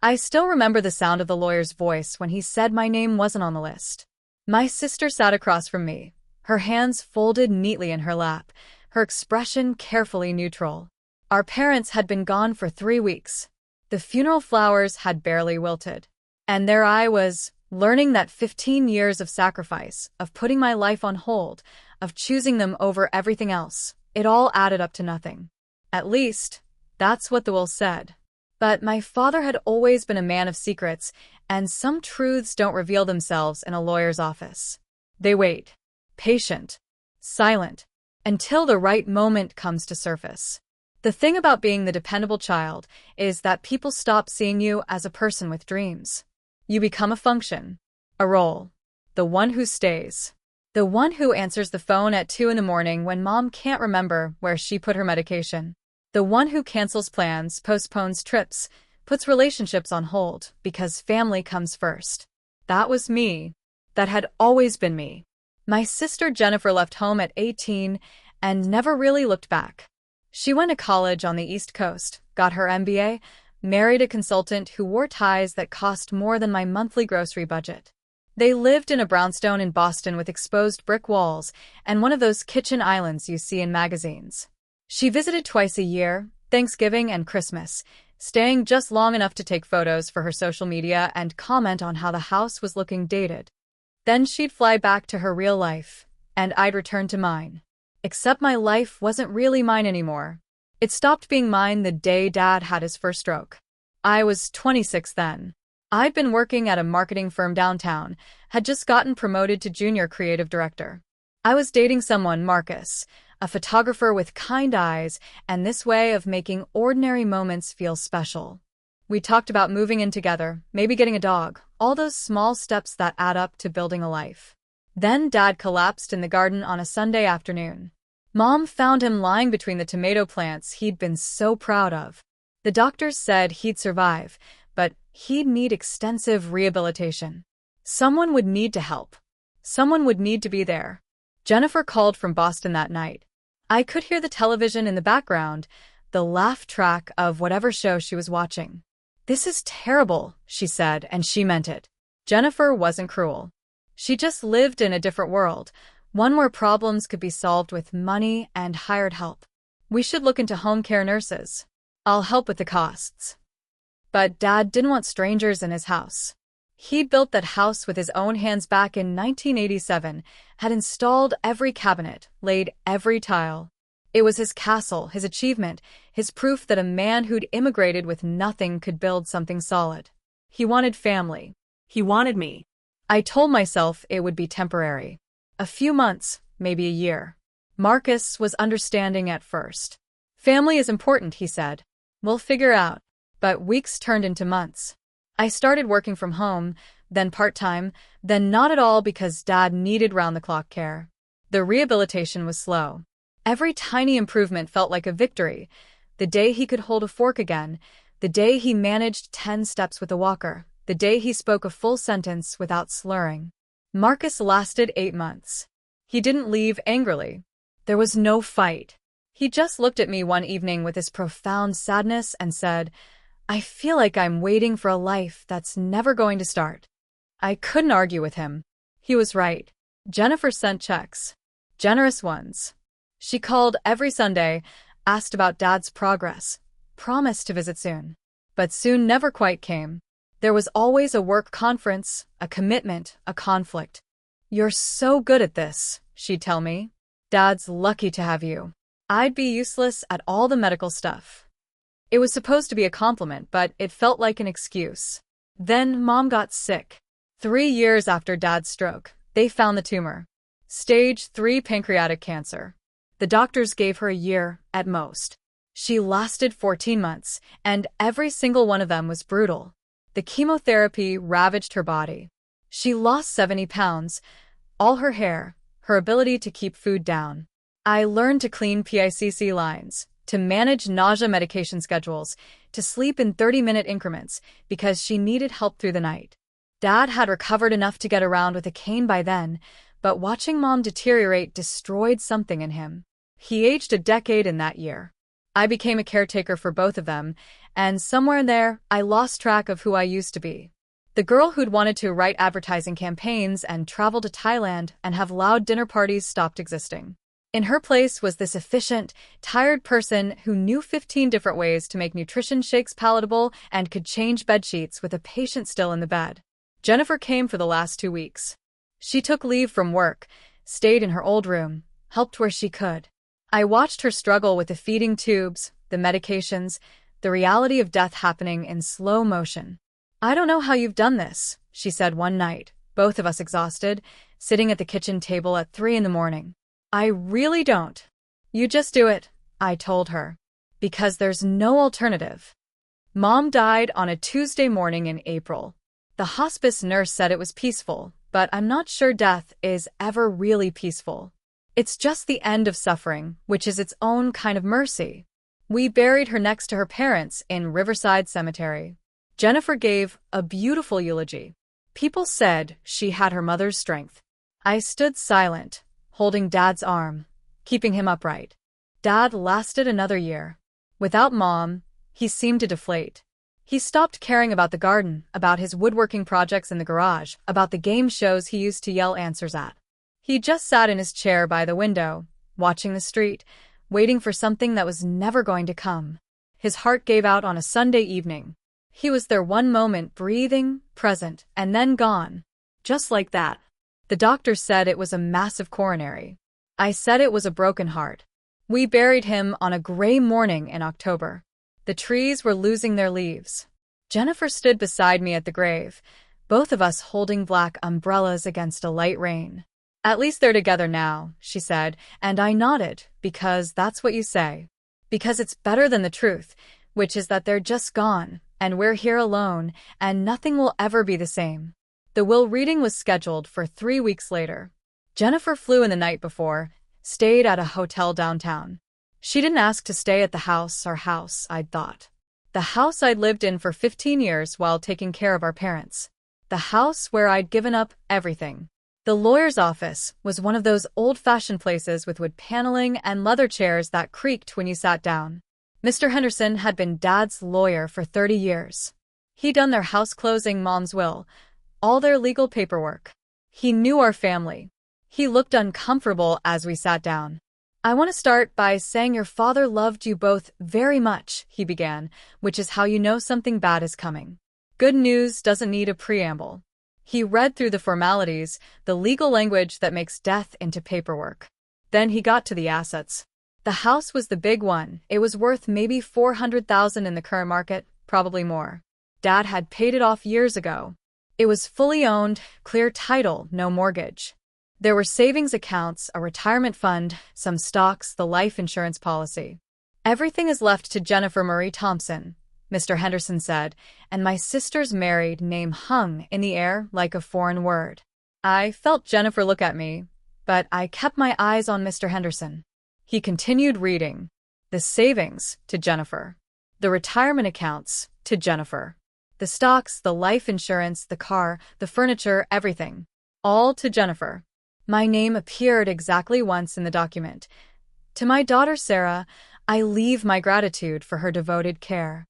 I still remember the sound of the lawyer's voice when he said my name wasn't on the list. My sister sat across from me, her hands folded neatly in her lap, her expression carefully neutral. Our parents had been gone for 3 weeks. The funeral flowers had barely wilted. And there I was, learning that 15 years of sacrifice, of putting my life on hold, of choosing them over everything else, it all added up to nothing. At least, that's what the will said. But my father had always been a man of secrets, and some truths don't reveal themselves in a lawyer's office. They wait, patient, silent, until the right moment comes to surface. The thing about being the dependable child is that people stop seeing you as a person with dreams. You become a function, a role, the one who stays, the one who answers the phone at 2 in the morning when mom can't remember where she put her medication, the one who cancels plans, postpones trips, puts relationships on hold because family comes first. That was me. That had always been me. My sister Jennifer left home at 18 and never really looked back. She went to college on the East Coast, got her MBA, married a consultant who wore ties that cost more than my monthly grocery budget. They lived in a brownstone in Boston with exposed brick walls and one of those kitchen islands you see in magazines. She visited twice a year, Thanksgiving and Christmas, staying just long enough to take photos for her social media and comment on how the house was looking dated. Then she'd fly back to her real life, and I'd return to mine. Except my life wasn't really mine anymore. It stopped being mine the day Dad had his first stroke. I was 26 then. I'd been working at a marketing firm downtown, had just gotten promoted to junior creative director. I was dating someone, Marcus, a photographer with kind eyes and this way of making ordinary moments feel special. We talked about moving in together, maybe getting a dog, all those small steps that add up to building a life. Then Dad collapsed in the garden on a Sunday afternoon. Mom found him lying between the tomato plants he'd been so proud of. The doctors said he'd survive, but he'd need extensive rehabilitation. Someone would need to help. Someone would need to be there. Jennifer called from Boston that night. I could hear the television in the background, the laugh track of whatever show she was watching. "This is terrible," she said, and she meant it. Jennifer wasn't cruel. She just lived in a different world, one where problems could be solved with money and hired help. "We should look into home care nurses. I'll help with the costs." But Dad didn't want strangers in his house. He built that house with his own hands back in 1987, had installed every cabinet, laid every tile. It was his castle, his achievement, his proof that a man who'd immigrated with nothing could build something solid. He wanted family. He wanted me. I told myself it would be temporary. A few months, maybe a year. Marcus was understanding at first. "Family is important," he said. "We'll figure out." But weeks turned into months. I started working from home, then part-time, then not at all because Dad needed round-the-clock care. The rehabilitation was slow. Every tiny improvement felt like a victory. The day he could hold a fork again, the day he managed 10 steps with a walker, the day he spoke a full sentence without slurring. Marcus lasted 8 months. He didn't leave angrily. There was no fight. He just looked at me one evening with this profound sadness and said, "I feel like I'm waiting for a life that's never going to start." I couldn't argue with him. He was right. Jennifer sent checks. Generous ones. She called every Sunday, asked about Dad's progress, promised to visit soon. But soon never quite came. There was always a work conference, a commitment, a conflict. "You're so good at this," she'd tell me. "Dad's lucky to have you." I'd be useless at all the medical stuff. It was supposed to be a compliment, but it felt like an excuse. Then Mom got sick. 3 years after Dad's stroke, they found the tumor. Stage 3 pancreatic cancer. The doctors gave her a year, at most. She lasted 14 months, and every single one of them was brutal. The chemotherapy ravaged her body. She lost 70 pounds, all her hair, her ability to keep food down. I learned to clean PICC lines, to manage nausea medication schedules, to sleep in 30-minute increments because she needed help through the night. Dad had recovered enough to get around with a cane by then, but watching Mom deteriorate destroyed something in him. He aged a decade in that year. I became a caretaker for both of them, and somewhere in there, I lost track of who I used to be. The girl who'd wanted to write advertising campaigns and travel to Thailand and have loud dinner parties stopped existing. In her place was this efficient, tired person who knew 15 different ways to make nutrition shakes palatable and could change bedsheets with a patient still in the bed. Jennifer came for the last 2 weeks. She took leave from work, stayed in her old room, helped where she could. I watched her struggle with the feeding tubes, the medications, the reality of death happening in slow motion. "I don't know how you've done this," she said one night, both of us exhausted, sitting at the kitchen table at 3 in the morning. "I really don't." "You just do it," I told her. "Because there's no alternative." Mom died on a Tuesday morning in April. The hospice nurse said it was peaceful, but I'm not sure death is ever really peaceful. It's just the end of suffering, which is its own kind of mercy. We buried her next to her parents in Riverside Cemetery. Jennifer gave a beautiful eulogy. People said she had her mother's strength. I stood silent, holding Dad's arm, keeping him upright. Dad lasted another year. Without Mom, he seemed to deflate. He stopped caring about the garden, about his woodworking projects in the garage, about the game shows he used to yell answers at. He just sat in his chair by the window, watching the street, waiting for something that was never going to come. His heart gave out on a Sunday evening. He was there one moment, breathing, present, and then gone. Just like that. The doctor said it was a massive coronary. I said it was a broken heart. We buried him on a gray morning in October. The trees were losing their leaves. Jennifer stood beside me at the grave, both of us holding black umbrellas against a light rain. "At least they're together now," she said, and I nodded, because that's what you say. Because it's better than the truth, which is that they're just gone, and we're here alone, and nothing will ever be the same. The will reading was scheduled for 3 weeks later. Jennifer flew in the night before, stayed at a hotel downtown. She didn't ask to stay at the house, our house, I'd thought. The house I'd lived in for 15 years while taking care of our parents. The house where I'd given up everything. The lawyer's office was one of those old-fashioned places with wood paneling and leather chairs that creaked when you sat down. Mr. Henderson had been Dad's lawyer for 30 years. He'd done their house closing, Mom's will, all their legal paperwork. He knew our family. He looked uncomfortable as we sat down. "I want to start by saying your father loved you both very much," he began, "which is how you know something bad is coming. Good news doesn't need a preamble." He read through the formalities, the legal language that makes death into paperwork. Then he got to the assets. The house was the big one. It was worth maybe $400,000 in the current market, probably more. Dad had paid it off years ago. It was fully owned, clear title, no mortgage. There were savings accounts, a retirement fund, some stocks, the life insurance policy. "Everything is left to Jennifer Marie Thompson," Mr. Henderson said, and my sister's married name hung in the air like a foreign word. I felt Jennifer look at me, but I kept my eyes on Mr. Henderson. He continued reading. "The savings, to Jennifer. The retirement accounts, to Jennifer. The stocks, the life insurance, the car, the furniture, everything. All to Jennifer." My name appeared exactly once in the document. "To my daughter Sarah, I leave my gratitude for her devoted care."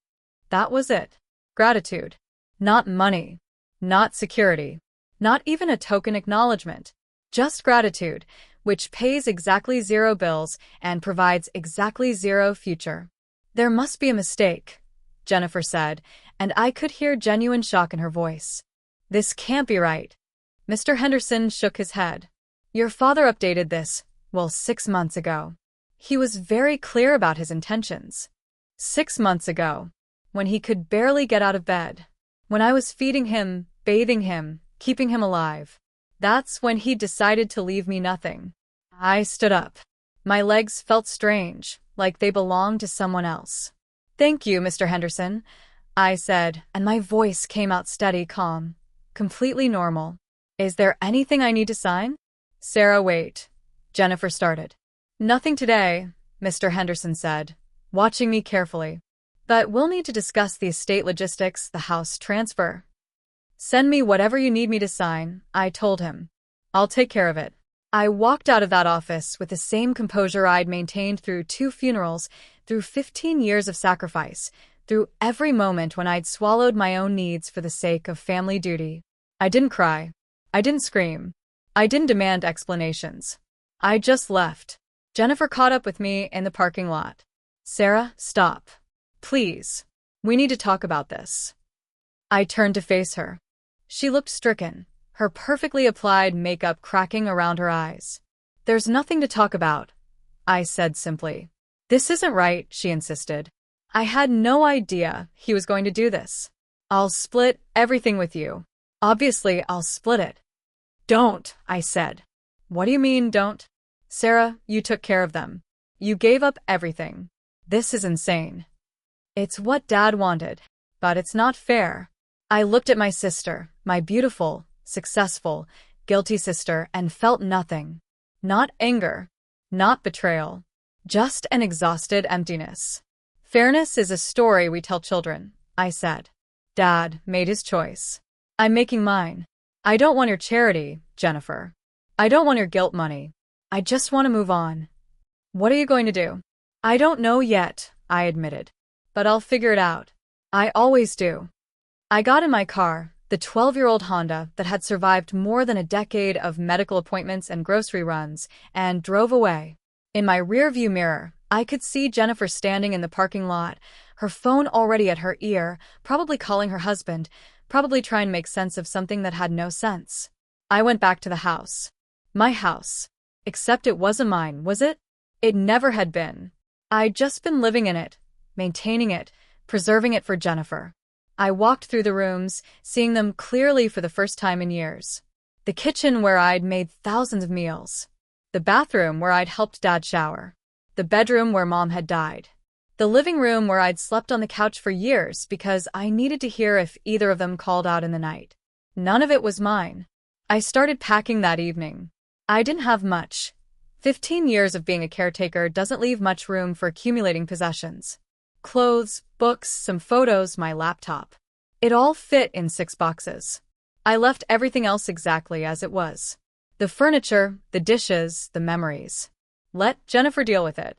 That was it. Gratitude. Not money. Not security. Not even a token acknowledgement. Just gratitude, which pays exactly 0 bills and provides exactly 0 future. "There must be a mistake," Jennifer said, and I could hear genuine shock in her voice. "This can't be right." Mr. Henderson shook his head. "Your father updated this, 6 months ago. He was very clear about his intentions. 6 months ago, when he could barely get out of bed, when I was feeding him, bathing him, keeping him alive. That's when he decided to leave me nothing." I stood up. My legs felt strange, like they belonged to someone else. "Thank you, Mr. Henderson," I said, and my voice came out steady, calm, completely normal. "Is there anything I need to sign?" "Sarah, wait," Jennifer started. "Nothing today," Mr. Henderson said, watching me carefully. "But we'll need to discuss the estate logistics, the house transfer." "Send me whatever you need me to sign," I told him. "I'll take care of it." I walked out of that office with the same composure I'd maintained through 2 funerals, through 15 years of sacrifice, through every moment when I'd swallowed my own needs for the sake of family duty. I didn't cry. I didn't scream. I didn't demand explanations. I just left. Jennifer caught up with me in the parking lot. "Sarah, stop. Please. We need to talk about this." I turned to face her. She looked stricken, her perfectly applied makeup cracking around her eyes. "There's nothing to talk about," I said simply. "This isn't right," she insisted. "I had no idea he was going to do this. I'll split everything with you. Obviously, I'll split it." "Don't," I said. "What do you mean, don't?" "Sarah, you took care of them. You gave up everything. This is insane." "It's what Dad wanted, but it's not fair." I looked at my sister, my beautiful, successful, guilty sister, and felt nothing. Not anger, not betrayal, just an exhausted emptiness. "Fairness is a story we tell children," I said. "Dad made his choice. I'm making mine. I don't want your charity, Jennifer. I don't want your guilt money. I just want to move on." "What are you going to do?" "I don't know yet," I admitted. "But I'll figure it out. I always do." I got in my car, the 12-year-old Honda that had survived more than a decade of medical appointments and grocery runs, and drove away. In my rearview mirror, I could see Jennifer standing in the parking lot, her phone already at her ear, probably calling her husband, probably trying to make sense of something that had no sense. I went back to the house. My house. Except it wasn't mine, was it? It never had been. I'd just been living in it, maintaining it, preserving it for Jennifer. I walked through the rooms, seeing them clearly for the first time in years. The kitchen where I'd made thousands of meals. The bathroom where I'd helped Dad shower. The bedroom where Mom had died. The living room where I'd slept on the couch for years because I needed to hear if either of them called out in the night. None of it was mine. I started packing that evening. I didn't have much. 15 years of being a caretaker doesn't leave much room for accumulating possessions. Clothes, books, some photos, my laptop. It all fit in 6 boxes. I left everything else exactly as it was. The furniture, the dishes, the memories. Let Jennifer deal with it.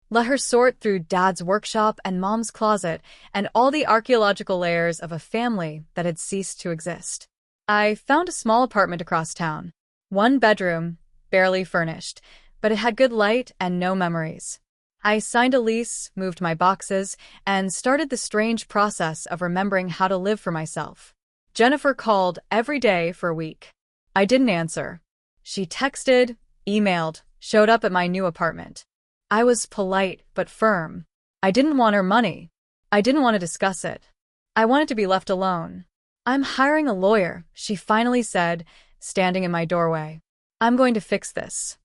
Let her sort through Dad's workshop and Mom's closet and all the archaeological layers of a family that had ceased to exist. I found a small apartment across town. 1 bedroom, barely furnished, but it had good light and no memories. I signed a lease, moved my boxes, and started the strange process of remembering how to live for myself. Jennifer called every day for a week. I didn't answer. She texted, emailed, showed up at my new apartment. I was polite but firm. I didn't want her money. I didn't want to discuss it. I wanted to be left alone. "I'm hiring a lawyer," she finally said, standing in my doorway. "I'm going to fix this."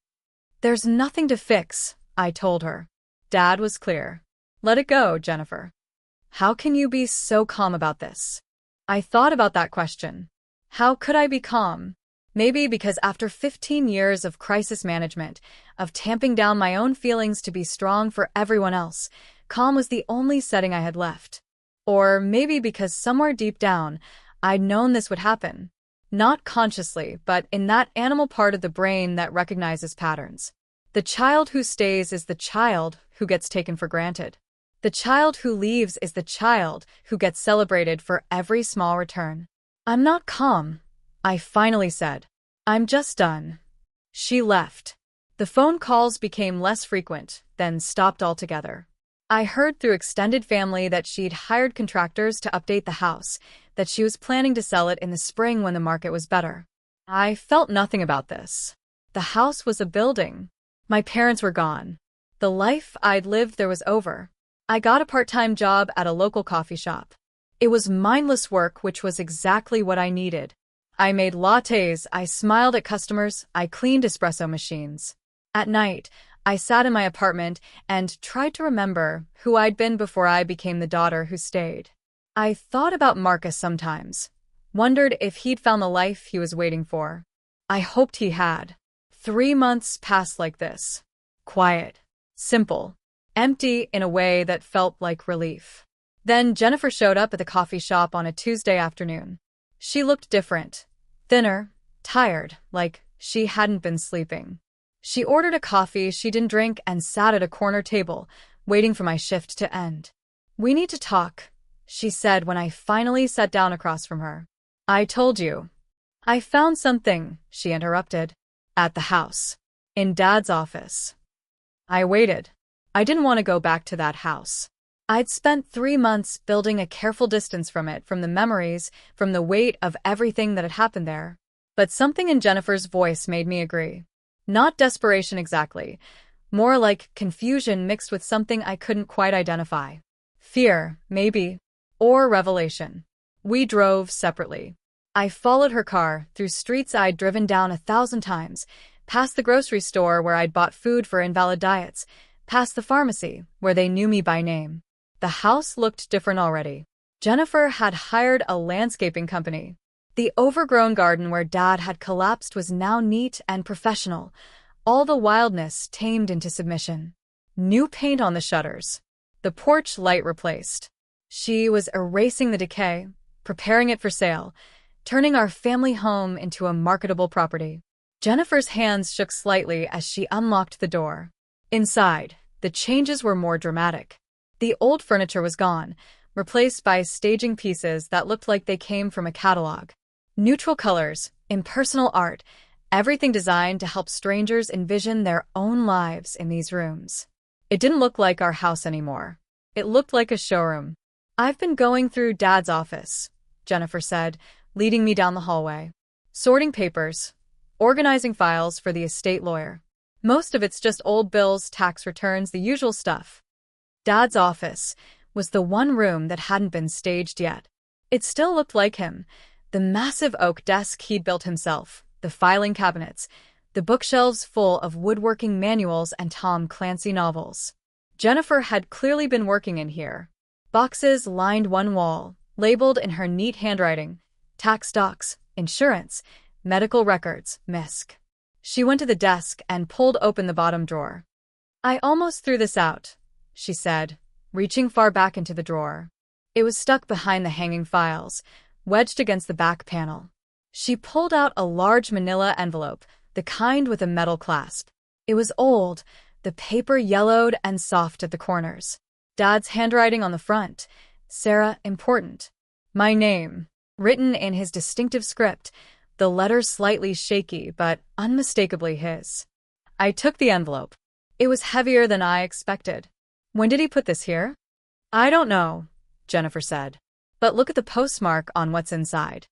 "There's nothing to fix," I told her. Dad was clear. "Let it go, Jennifer." How can you be so calm about this? I thought about that question. How could I be calm? Maybe because after 15 years of crisis management, of tamping down my own feelings to be strong for everyone else, calm was the only setting I had left. Or maybe because somewhere deep down, I'd known this would happen. Not consciously, but in that animal part of the brain that recognizes patterns. The child who stays is the child who gets taken for granted. The child who leaves is the child who gets celebrated for every small return. "I'm not calm," I finally said. "I'm just done." She left. The phone calls became less frequent, then stopped altogether. I heard through extended family that she'd hired contractors to update the house, that she was planning to sell it in the spring when the market was better. I felt nothing about this. The house was a building. My parents were gone. The life I'd lived there was over. I got a part-time job at a local coffee shop. It was mindless work, which was exactly what I needed. I made lattes, I smiled at customers, I cleaned espresso machines. At night, I sat in my apartment and tried to remember who I'd been before I became the daughter who stayed. I thought about Marcus sometimes, wondered if he'd found the life he was waiting for. I hoped he had. 3 months passed like this. Quiet. Simple. Empty in a way that felt like relief. Then Jennifer showed up at the coffee shop on a Tuesday afternoon. She looked different. Thinner. Tired, like she hadn't been sleeping. She ordered a coffee she didn't drink and sat at a corner table, waiting for my shift to end. "We need to talk," she said when I finally sat down across from her. "I told you." "I found something," she interrupted. "At the house. In Dad's office." I waited. I didn't want to go back to that house. I'd spent 3 months building a careful distance from it, from the memories, from the weight of everything that had happened there. But something in Jennifer's voice made me agree. Not desperation exactly, more like confusion mixed with something I couldn't quite identify. Fear, maybe, or revelation. We drove separately. I followed her car through streets I'd driven down 1,000 times, past the grocery store where I'd bought food for invalid diets, past the pharmacy where they knew me by name. The house looked different already. Jennifer had hired a landscaping company. The overgrown garden where Dad had collapsed was now neat and professional, all the wildness tamed into submission. New paint on the shutters. The porch light replaced. She was erasing the decay, preparing it for sale, turning our family home into a marketable property. Jennifer's hands shook slightly as she unlocked the door. Inside, the changes were more dramatic. The old furniture was gone, replaced by staging pieces that looked like they came from a catalog. Neutral colors, impersonal art, everything designed to help strangers envision their own lives in these rooms. It didn't look like our house anymore. It looked like a showroom. "I've been going through Dad's office," Jennifer said, leading me down the hallway. "Sorting papers, organizing files for the estate lawyer. Most of it's just old bills, tax returns, the usual stuff." Dad's office was the one room that hadn't been staged yet. It still looked like him. The massive oak desk he'd built himself, the filing cabinets, the bookshelves full of woodworking manuals and Tom Clancy novels. Jennifer had clearly been working in here. Boxes lined one wall, labeled in her neat handwriting: tax docs, insurance, medical records, MISC. She went to the desk and pulled open the bottom drawer. "I almost threw this out," she said, reaching far back into the drawer. It was stuck behind the hanging files, wedged against the back panel. She pulled out a large manila envelope, the kind with a metal clasp. It was old, the paper yellowed and soft at the corners. Dad's handwriting on the front: "Sarah, important." My name, written in his distinctive script, the letters slightly shaky but unmistakably his. I took the envelope. It was heavier than I expected. "When did he put this here?" "I don't know," Jennifer said. "But look at the postmark on what's inside."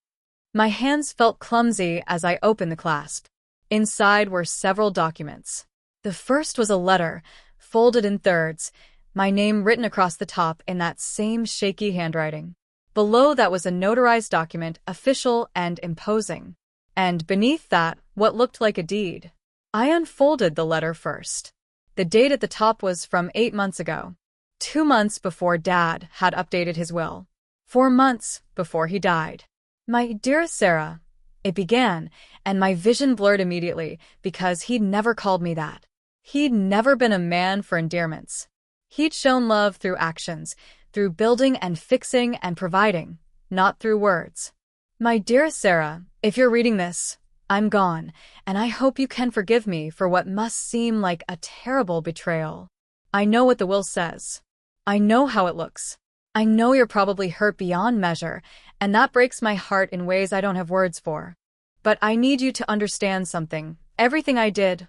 My hands felt clumsy as I opened the clasp. Inside were several documents. The first was a letter, folded in thirds, my name written across the top in that same shaky handwriting. Below that was a notarized document, official and imposing. And beneath that, what looked like a deed. I unfolded the letter first. The date at the top was from 8 months ago. 2 months before Dad had updated his will. 4 months before he died. "My dearest Sarah," it began, and my vision blurred immediately because he'd never called me that. He'd never been a man for endearments. He'd shown love through actions, through building and fixing and providing, not through words. "My dearest Sarah, if you're reading this, I'm gone, and I hope you can forgive me for what must seem like a terrible betrayal. I know what the will says. I know how it looks. I know you're probably hurt beyond measure, and that breaks my heart in ways I don't have words for. But I need you to understand something. Everything I did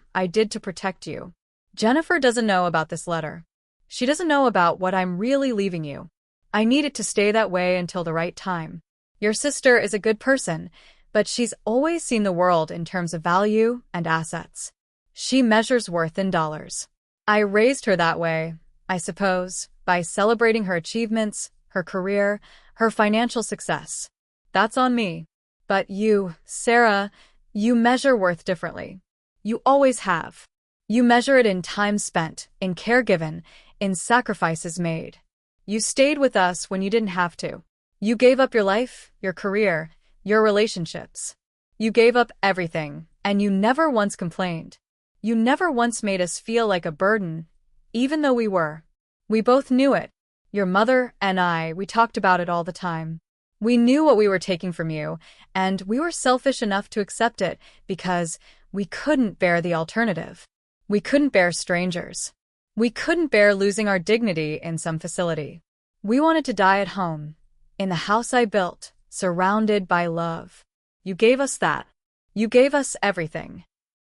to protect you. Jennifer doesn't know about this letter. She doesn't know about what I'm really leaving you. I need it to stay that way until the right time. Your sister is a good person, but she's always seen the world in terms of value and assets. She measures worth in dollars. I raised her that way, I suppose, by celebrating her achievements, her career, her financial success. That's on me. But you, Sarah, you measure worth differently. You always have. You measure it in time spent, in care given, in sacrifices made. You stayed with us when you didn't have to. You gave up your life, your career, your relationships. You gave up everything, and you never once complained. You never once made us feel like a burden, even though we were. We both knew it. Your mother and I, we talked about it all the time. We knew what we were taking from you, and we were selfish enough to accept it because we couldn't bear the alternative. We couldn't bear strangers. We couldn't bear losing our dignity in some facility. We wanted to die at home, in the house I built, surrounded by love. You gave us that. You gave us everything.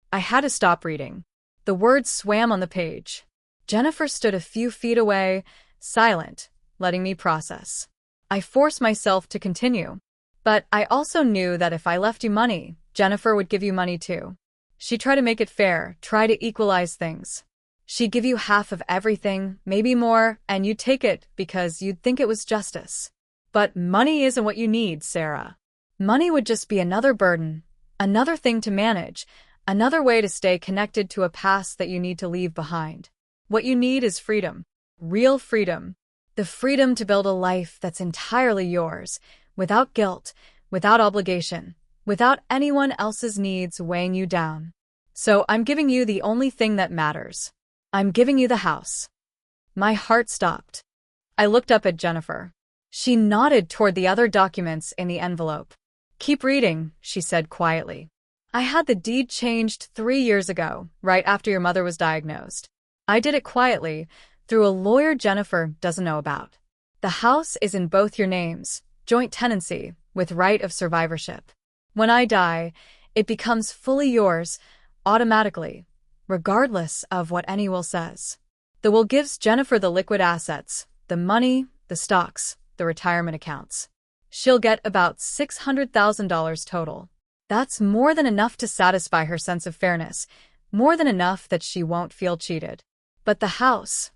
I had to stop reading. The words swam on the page. Jennifer stood a few feet away, silent, letting me process. I forced myself to continue. But I also knew that if I left you money, Jennifer would give you money too. She'd try to make it fair, try to equalize things. She'd give you half of everything, maybe more, and you'd take it because you'd think it was justice. But money isn't what you need, Sarah. Money would just be another burden, another thing to manage, another way to stay connected to a past that you need to leave behind. What you need is freedom. Real freedom. The freedom to build a life that's entirely yours, without guilt, without obligation, without anyone else's needs weighing you down. So I'm giving you the only thing that matters. I'm giving you the house. My heart stopped. I looked up at Jennifer. She nodded toward the other documents in the envelope. Keep reading, she said quietly. I had the deed changed 3 years ago, right after your mother was diagnosed. I did it quietly, through a lawyer Jennifer doesn't know about. The house is in both your names, joint tenancy, with right of survivorship. When I die, it becomes fully yours, automatically, regardless of what any will says. The will gives Jennifer the liquid assets, the money, the stocks, the retirement accounts. She'll get about $600,000 total. That's more than enough to satisfy her sense of fairness, more than enough that she won't feel cheated. But the house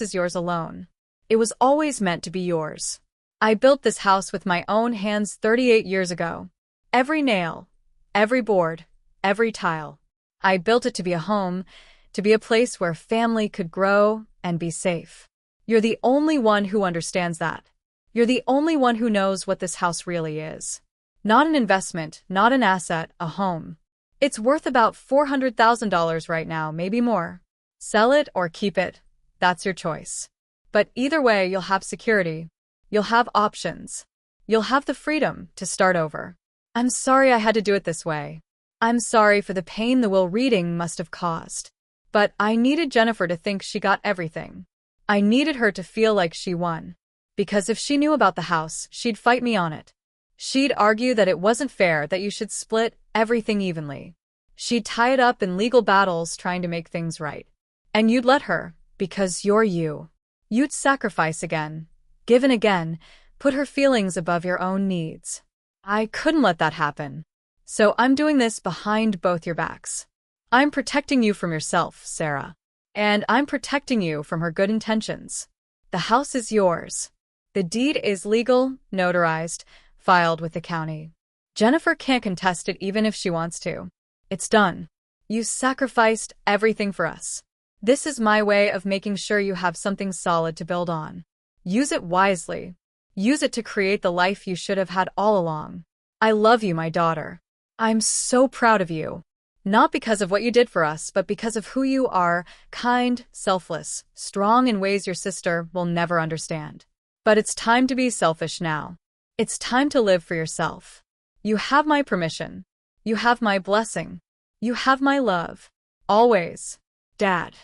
is yours alone. It was always meant to be yours. I built this house with my own hands 38 years ago. Every nail, every board, every tile. I built it to be a home, to be a place where family could grow and be safe. You're the only one who understands that. You're the only one who knows what this house really is. Not an investment, not an asset, a home. It's worth about $400,000 right now, maybe more. Sell it or keep it. That's your choice. But either way, you'll have security. You'll have options. You'll have the freedom to start over. I'm sorry I had to do it this way. I'm sorry for the pain the will reading must have caused. But I needed Jennifer to think she got everything. I needed her to feel like she won. Because if she knew about the house, she'd fight me on it. She'd argue that it wasn't fair that you should split everything evenly. She'd tie it up in legal battles trying to make things right. And you'd let her, because you're you. You'd sacrifice again, give in again, put her feelings above your own needs. I couldn't let that happen. So I'm doing this behind both your backs. I'm protecting you from yourself, Sarah. And I'm protecting you from her good intentions. The house is yours. The deed is legal, notarized, filed with the county. Jennifer can't contest it even if she wants to. It's done. You sacrificed everything for us. This is my way of making sure you have something solid to build on. Use it wisely. Use it to create the life you should have had all along. I love you, my daughter. I'm so proud of you. Not because of what you did for us, but because of who you are, kind, selfless, strong in ways your sister will never understand. But it's time to be selfish now. It's time to live for yourself. You have my permission. You have my blessing. You have my love. Always. Dad.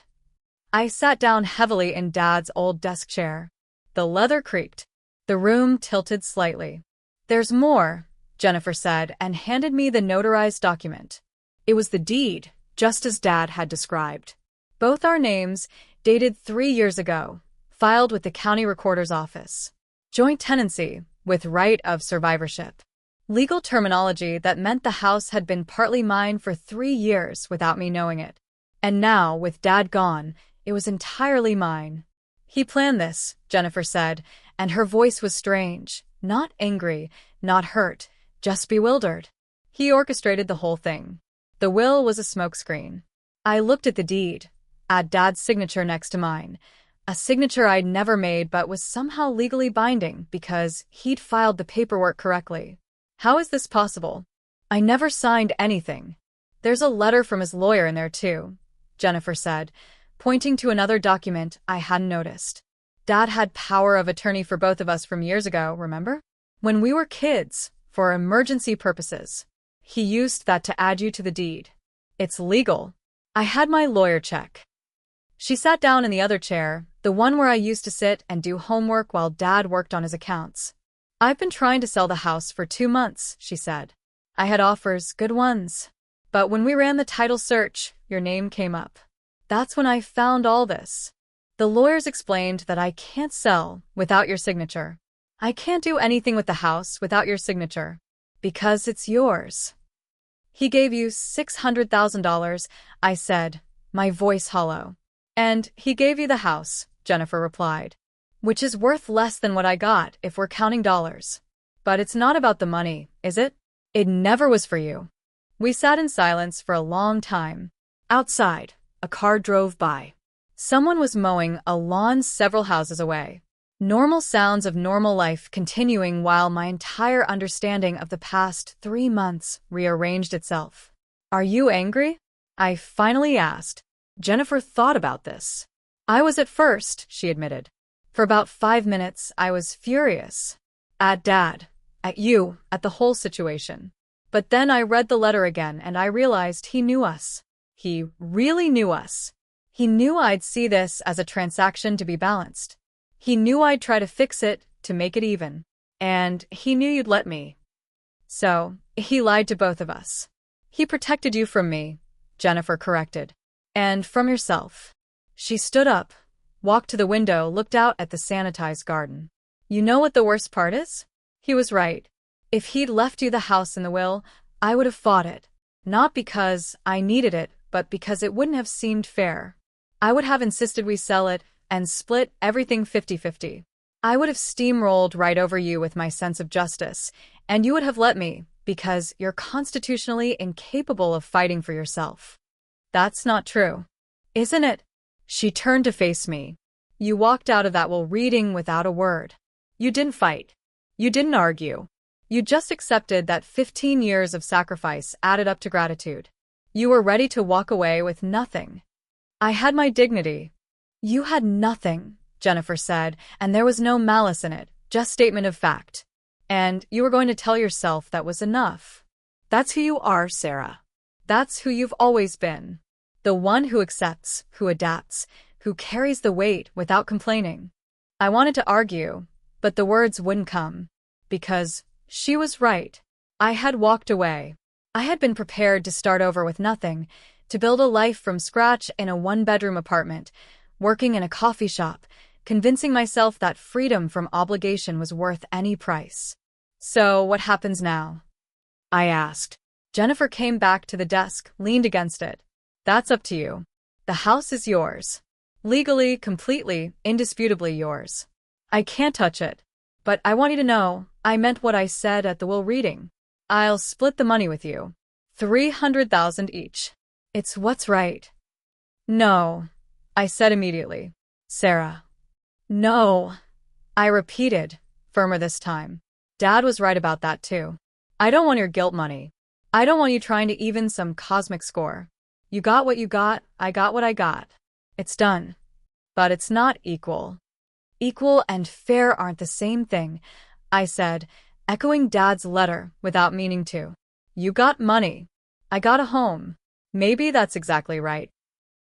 I sat down heavily in Dad's old desk chair. The leather creaked. The room tilted slightly. There's more, Jennifer said and handed me the notarized document. It was the deed, just as Dad had described. Both our names, dated 3 years ago, filed with the county recorder's office. Joint tenancy, with right of survivorship. Legal terminology that meant the house had been partly mine for 3 years without me knowing it. And now, with Dad gone, it was entirely mine. He planned this, Jennifer said, and her voice was strange, not angry, not hurt, just bewildered. He orchestrated the whole thing. The will was a smokescreen. I looked at the deed, at Dad's signature next to mine, a signature I'd never made but was somehow legally binding because he'd filed the paperwork correctly. How is this possible? I never signed anything. There's a letter from his lawyer in there too, Jennifer said, pointing to another document I hadn't noticed. Dad had power of attorney for both of us from years ago, remember? When we were kids, for emergency purposes. He used that to add you to the deed. It's legal. I had my lawyer check. She sat down in the other chair, the one where I used to sit and do homework while Dad worked on his accounts. I've been trying to sell the house for 2 months, she said. I had offers, good ones. But when we ran the title search, your name came up. That's when I found all this. The lawyers explained that I can't sell without your signature. I can't do anything with the house without your signature. Because it's yours. He gave you $600,000, I said, my voice hollow. And he gave you the house, Jennifer replied. Which is worth less than what I got if we're counting dollars. But it's not about the money, is it? It never was for you. We sat in silence for a long time. Outside, a car drove by. Someone was mowing a lawn several houses away. Normal sounds of normal life continuing while my entire understanding of the past 3 months rearranged itself. Are you angry? I finally asked. Jennifer thought about this. I was at first, she admitted. For about 5 minutes, I was furious. At Dad. At you. At the whole situation. But then I read the letter again and I realized he knew us. He really knew us. He knew I'd see this as a transaction to be balanced. He knew I'd try to fix it, to make it even. And he knew you'd let me. So, he lied to both of us. He protected you from me, Jennifer corrected. And from yourself. She stood up, walked to the window, looked out at the sanitized garden. You know what the worst part is? He was right. If he'd left you the house in the will, I would have fought it. Not because I needed it, but because it wouldn't have seemed fair. I would have insisted we sell it and split everything 50-50. I would have steamrolled right over you with my sense of justice, and you would have let me, because you're constitutionally incapable of fighting for yourself. That's not true. Isn't it? She turned to face me. You walked out of that will reading without a word. You didn't fight. You didn't argue. You just accepted that 15 years of sacrifice added up to gratitude. You were ready to walk away with nothing. I had my dignity. You had nothing, Jennifer said, and there was no malice in it, just statement of fact. And you were going to tell yourself that was enough. That's who you are, Sarah. That's who you've always been. The one who accepts, who adapts, who carries the weight without complaining. I wanted to argue, but the words wouldn't come. Because she was right. I had walked away. I had been prepared to start over with nothing, to build a life from scratch in a one-bedroom apartment, working in a coffee shop, convincing myself that freedom from obligation was worth any price. So, what happens now? I asked. Jennifer came back to the desk, leaned against it. That's up to you. The house is yours. Legally, completely, indisputably yours. I can't touch it. But I want you to know, I meant what I said at the will reading. I'll split the money with you. $300,000 each. It's what's right. No, I said immediately. Sarah. No, I repeated, firmer this time. Dad was right about that too. I don't want your guilt money. I don't want you trying to even some cosmic score. You got what you got, I got what I got. It's done. But it's not equal. Equal and fair aren't the same thing, I said, echoing Dad's letter without meaning to. You got money. I got a home. Maybe that's exactly right.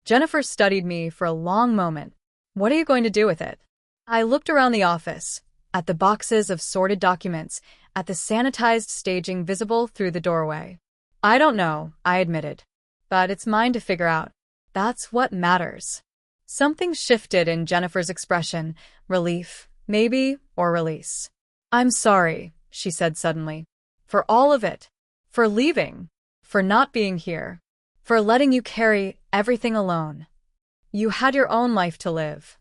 Jennifer studied me for a long moment. What are you going to do with it? I looked around the office, at the boxes of sorted documents, at the sanitized staging visible through the doorway. I don't know, I admitted. But it's mine to figure out. That's what matters. Something shifted in Jennifer's expression, relief, maybe, or release. I'm sorry, she said suddenly. For all of it. For leaving. For not being here. For letting you carry everything alone. You had your own life to live.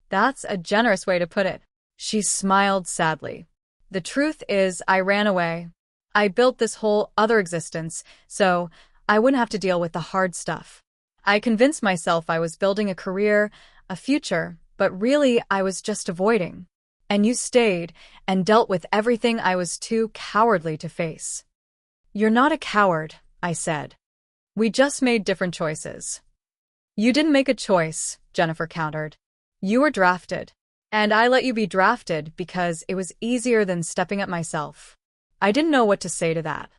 That's a generous way to put it. She smiled sadly. The truth is, I ran away. I built this whole other existence, so I wouldn't have to deal with the hard stuff. I convinced myself I was building a career, a future, but really I was just avoiding. And you stayed and dealt with everything I was too cowardly to face. You're not a coward, I said. We just made different choices. You didn't make a choice, Jennifer countered. You were drafted. And I let you be drafted because it was easier than stepping up myself. I didn't know what to say to that.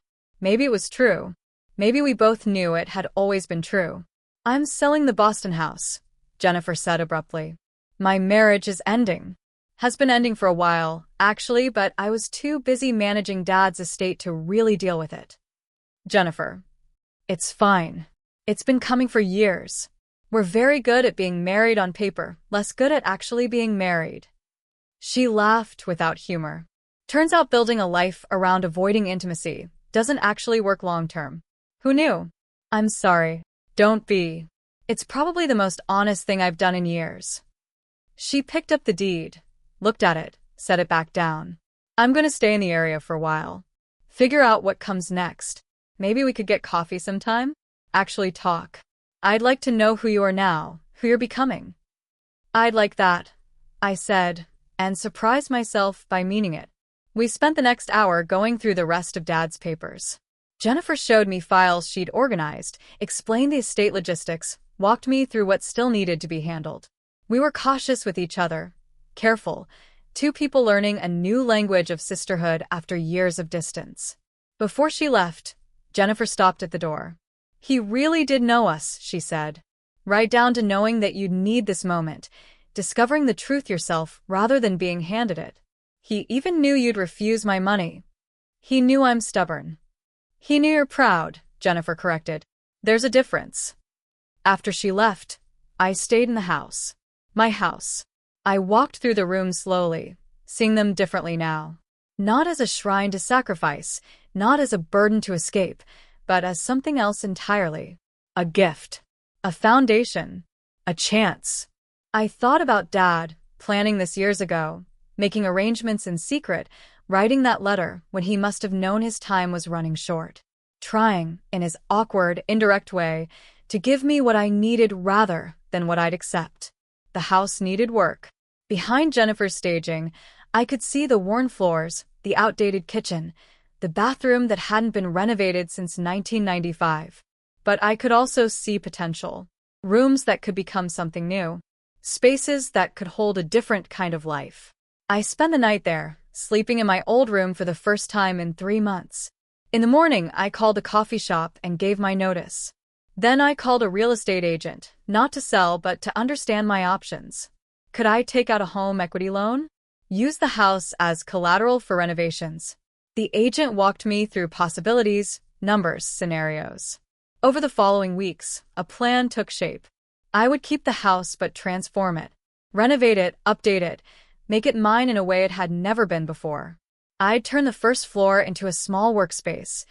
Maybe it was true. Maybe we both knew it had always been true. I'm selling the Boston house, Jennifer said abruptly. My marriage is ending. Has been ending for a while, actually, but I was too busy managing Dad's estate to really deal with it. Jennifer. It's fine. It's been coming for years. We're very good at being married on paper, less good at actually being married. She laughed without humor. Turns out building a life around avoiding intimacy doesn't actually work long-term. Who knew? I'm sorry. Don't be. It's probably the most honest thing I've done in years. She picked up the deed, looked at it, set it back down. I'm going to stay in the area for a while. Figure out what comes next. Maybe we could get coffee sometime? Actually talk. I'd like to know who you are now, who you're becoming. I'd like that, I said, and surprised myself by meaning it. We spent the next hour going through the rest of Dad's papers. Jennifer showed me files she'd organized, explained the estate logistics, walked me through what still needed to be handled. We were cautious with each other, careful, two people learning a new language of sisterhood after years of distance. Before she left, Jennifer stopped at the door. He really did know us, she said. Right down to knowing that you'd need this moment, discovering the truth yourself rather than being handed it. He even knew you'd refuse my money. He knew I'm stubborn. He knew you're proud, Jennifer corrected. There's a difference. After she left, I stayed in the house. My house. I walked through the rooms slowly, seeing them differently now. Not as a shrine to sacrifice, not as a burden to escape, but as something else entirely. A gift. A foundation. A chance. I thought about Dad, planning this years ago, making arrangements in secret, writing that letter when he must have known his time was running short. Trying, in his awkward, indirect way, to give me what I needed rather than what I'd accept. The house needed work. Behind Jennifer's staging, I could see the worn floors, the outdated kitchen, the bathroom that hadn't been renovated since 1995. But I could also see potential. Rooms that could become something new. Spaces that could hold a different kind of life. I spent the night there, sleeping in my old room for the first time in 3 months. In the morning, I called a coffee shop and gave my notice. Then I called a real estate agent, not to sell but to understand my options. Could I take out a home equity loan? Use the house as collateral for renovations? The agent walked me through possibilities, numbers, scenarios. Over the following weeks, a plan took shape. I would keep the house but transform it. Renovate it, update it, make it mine in a way it had never been before. I'd turn the first floor into a small workspace.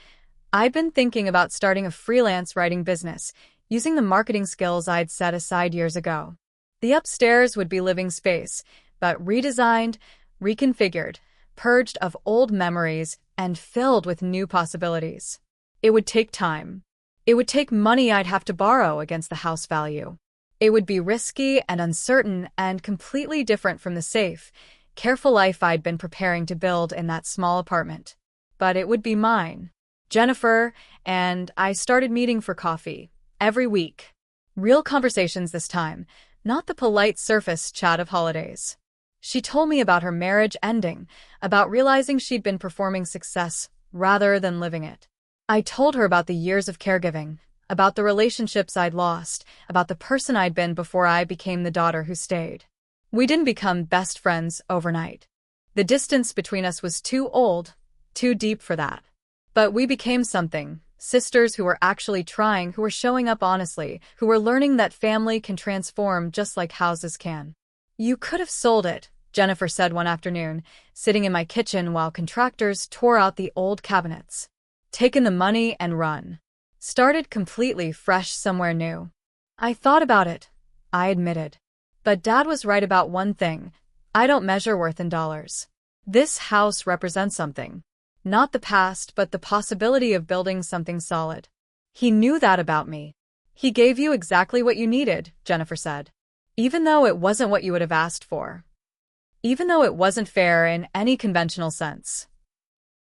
I'd been thinking about starting a freelance writing business, using the marketing skills I'd set aside years ago. The upstairs would be living space, but redesigned, reconfigured, purged of old memories, and filled with new possibilities. It would take time. It would take money I'd have to borrow against the house value. It would be risky and uncertain and completely different from the safe, careful life I'd been preparing to build in that small apartment. But it would be mine. Jennifer and I started meeting for coffee every week. Real conversations this time, not the polite surface chat of holidays. She told me about her marriage ending, about realizing she'd been performing success rather than living it. I told her about the years of caregiving, about the relationships I'd lost, about the person I'd been before I became the daughter who stayed. We didn't become best friends overnight. The distance between us was too old, too deep for that. But we became something, sisters who were actually trying, who were showing up honestly, who were learning that family can transform just like houses can. You could have sold it, Jennifer said one afternoon, sitting in my kitchen while contractors tore out the old cabinets. Taken the money and run. Started completely fresh somewhere new. I thought about it, I admitted. But Dad was right about one thing. I don't measure worth in dollars. This house represents something. Not the past, but the possibility of building something solid. He knew that about me. He gave you exactly what you needed, Jennifer said. Even though it wasn't what you would have asked for. Even though it wasn't fair in any conventional sense.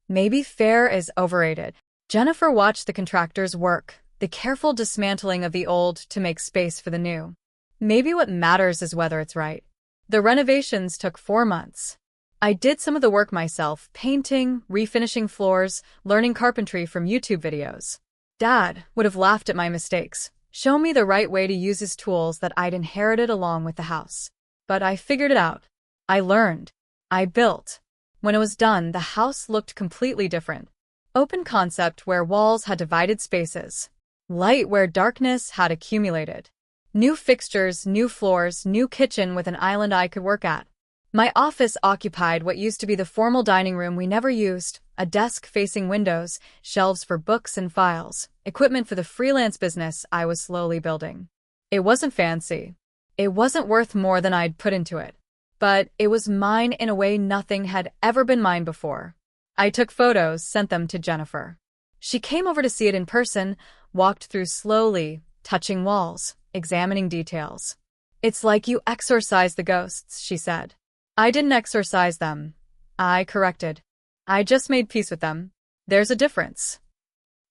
Maybe fair is overrated. Jennifer watched the contractors work, the careful dismantling of the old to make space for the new. Maybe what matters is whether it's right. The renovations took 4 months. I did some of the work myself, painting, refinishing floors, learning carpentry from YouTube videos. Dad would have laughed at my mistakes, show me the right way to use his tools that I'd inherited along with the house. But I figured it out. I learned. I built. When it was done, the house looked completely different. Open concept where walls had divided spaces. Light where darkness had accumulated. New fixtures, new floors, new kitchen with an island I could work at. My office occupied what used to be the formal dining room we never used, a desk facing windows, shelves for books and files, equipment for the freelance business I was slowly building. It wasn't fancy. It wasn't worth more than I'd put into it. But it was mine in a way nothing had ever been mine before. I took photos, sent them to Jennifer. She came over to see it in person, walked through slowly, touching walls, examining details. "It's like you exorcised the ghosts," she said. "I didn't exorcise them," I corrected. "I just made peace with them. There's a difference."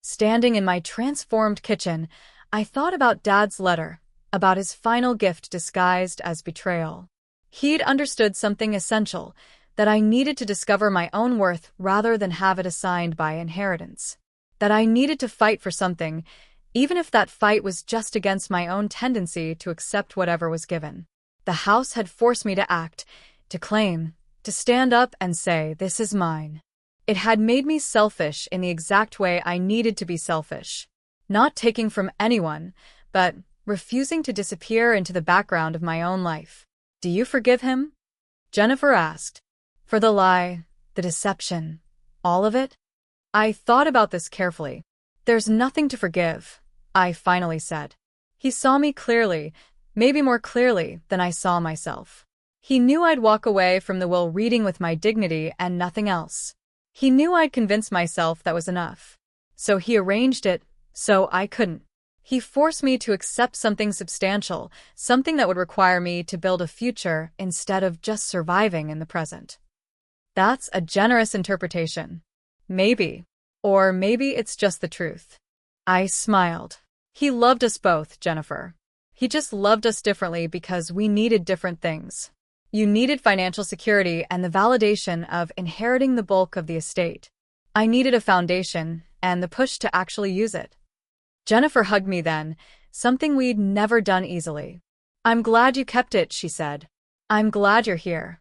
Standing in my transformed kitchen, I thought about Dad's letter, about his final gift disguised as betrayal. He'd understood something essential, that I needed to discover my own worth rather than have it assigned by inheritance. That I needed to fight for something, even if that fight was just against my own tendency to accept whatever was given. The house had forced me to act, to claim, to stand up and say, "This is mine." It had made me selfish in the exact way I needed to be selfish. Not taking from anyone, but refusing to disappear into the background of my own life. "Do you forgive him?" Jennifer asked. "For the lie, the deception, all of it?" I thought about this carefully. "There's nothing to forgive," I finally said. He saw me clearly, maybe more clearly than I saw myself. He knew I'd walk away from the will reading with my dignity and nothing else. He knew I'd convinced myself that was enough. So he arranged it, so I couldn't. He forced me to accept something substantial, something that would require me to build a future instead of just surviving in the present. That's a generous interpretation. Maybe. Or maybe it's just the truth. I smiled. He loved us both, Jennifer. He just loved us differently because we needed different things. You needed financial security and the validation of inheriting the bulk of the estate. I needed a foundation and the push to actually use it. Jennifer hugged me then, something we'd never done easily. "I'm glad you kept it," she said. "I'm glad you're here."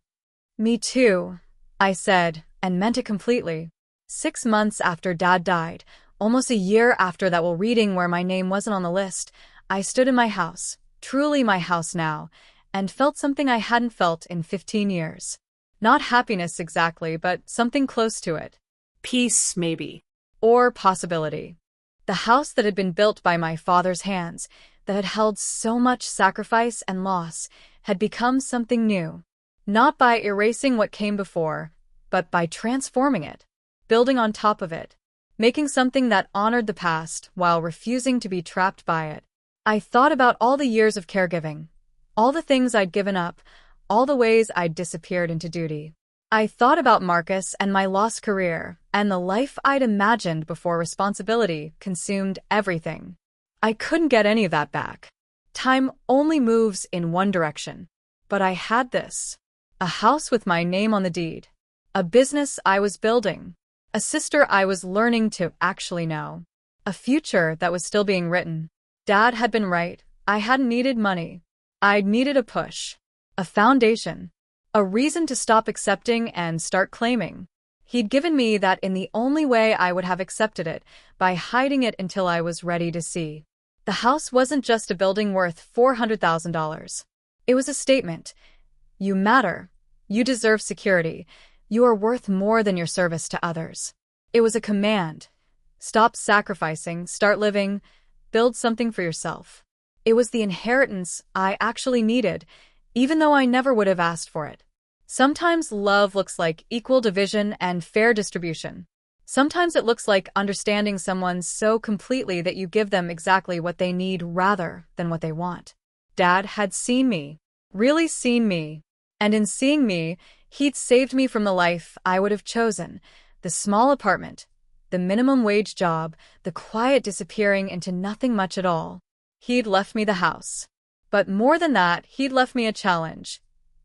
"Me too," I said, and meant it completely. 6 months after Dad died, almost a year after that will reading where my name wasn't on the list, I stood in my house, truly my house now, and felt something I hadn't felt in 15 years. Not happiness exactly, but something close to it. Peace, maybe. Or possibility. The house that had been built by my father's hands, that had held so much sacrifice and loss, had become something new. Not by erasing what came before, but by transforming it, building on top of it, making something that honored the past while refusing to be trapped by it. I thought about all the years of caregiving, all the things I'd given up, all the ways I'd disappeared into duty. I thought about Marcus and my lost career, and the life I'd imagined before responsibility consumed everything. I couldn't get any of that back. Time only moves in one direction. But I had this. A house with my name on the deed. A business I was building. A sister I was learning to actually know. A future that was still being written. Dad had been right. I hadn't needed money. I'd needed a push. A foundation. A reason to stop accepting and start claiming. He'd given me that in the only way I would have accepted it, by hiding it until I was ready to see. The house wasn't just a building worth $400,000. It was a statement. You matter. You deserve security. You are worth more than your service to others. It was a command. Stop sacrificing, start living, build something for yourself. It was the inheritance I actually needed, even though I never would have asked for it. Sometimes love looks like equal division and fair distribution. Sometimes it looks like understanding someone so completely that you give them exactly what they need rather than what they want. Dad had seen me, really seen me, and in seeing me, he'd saved me from the life I would have chosen, the small apartment, the minimum wage job, the quiet disappearing into nothing much at all. He'd left me the house. But more than that, he'd left me a challenge.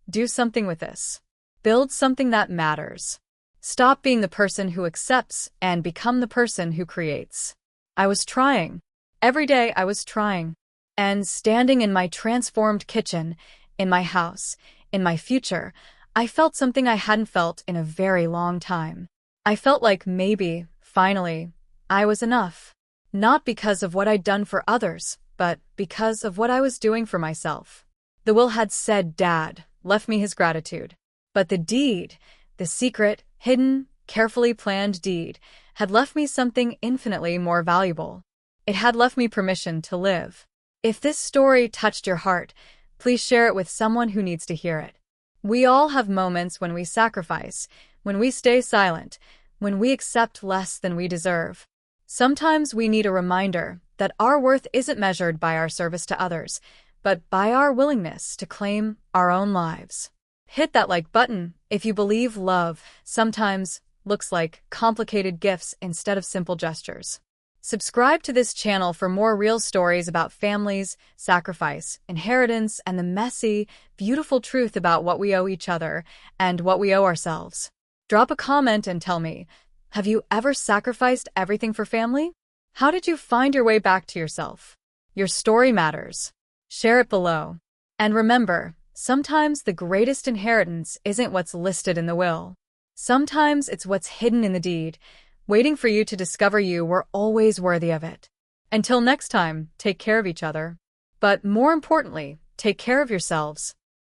Do something with this. Build something that matters. Stop being the person who accepts and become the person who creates. I was trying. Every day I was trying. And standing in my transformed kitchen, in my house, in my future, I felt something I hadn't felt in a very long time. I felt like maybe, finally, I was enough. Not because of what I'd done for others, but because of what I was doing for myself. The will had said Dad, left me his gratitude. But the deed, the secret, hidden, carefully planned deed, had left me something infinitely more valuable. It had left me permission to live. If this story touched your heart, please share it with someone who needs to hear it. We all have moments when we sacrifice, when we stay silent, when we accept less than we deserve. Sometimes we need a reminder that our worth isn't measured by our service to others, but by our willingness to claim our own lives. Hit that like button if you believe love sometimes looks like complicated gifts instead of simple gestures. Subscribe to this channel for more real stories about families, sacrifice, inheritance, and the messy, beautiful truth about what we owe each other and what we owe ourselves. Drop a comment and tell me, have you ever sacrificed everything for family? How did you find your way back to yourself? Your story matters. Share it below. And remember, sometimes the greatest inheritance isn't what's listed in the will. Sometimes it's what's hidden in the deed, waiting for you to discover you were always worthy of it. Until next time, take care of each other. But more importantly, take care of yourselves.